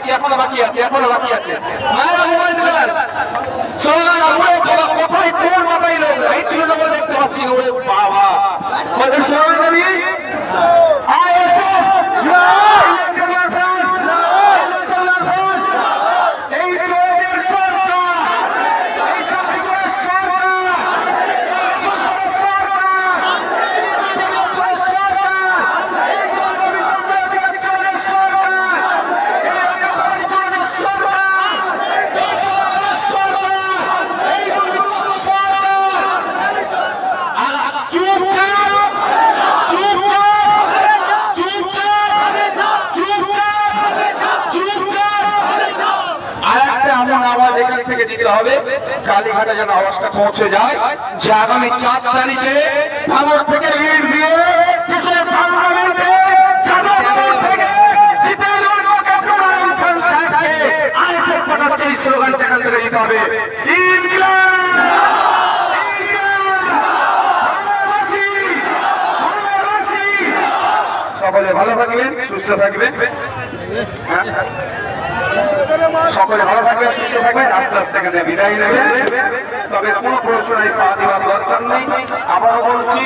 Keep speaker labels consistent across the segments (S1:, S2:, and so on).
S1: আছে, এখনো বাকি আছে, এখনো বাকি আছে। মায়েরা মোবাইল দিলেন সোনার আমরা কোথায় কোন মাথায় লোক লাইট ছিল না বলে দেখতে পাচ্ছি না। ওরে বাবা কত সোনার নবী কালীঘাটে যেন আওয়াজটা পৌঁছে যায় যে আগামী 4 তারিখে ভাঙর থেকে লিড দিয়ে দেশের পার্লামেন্টে যাদবপুর থেকে জিতে লড়বো ইমরান খান সাহেবকে আইএসএফ পাঠাচ্ছে এই স্লোগানটা এখান থেকে দিতে হবে। সকলে ভালো থাকবেন, সুস্থ থাকবেন, সকলে ভালো থাকবেন, সুস্থ থাকবেন, আস্তে আস্তে এখানে বিদায় নেবেন। তবে কোনো প্রশ্নায় পা দেওয়ার দরকার নেই, আবারও বলছি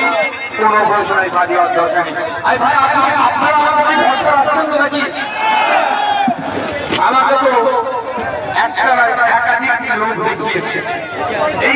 S1: কোনো প্রশ্নায় পা দেওয়ার দরকার নেই। ভাই আপনারা আমাকে ভরসা রাখছেন তো নাকি? আমাকে তো একাধিক লোক দেখিয়েছে এই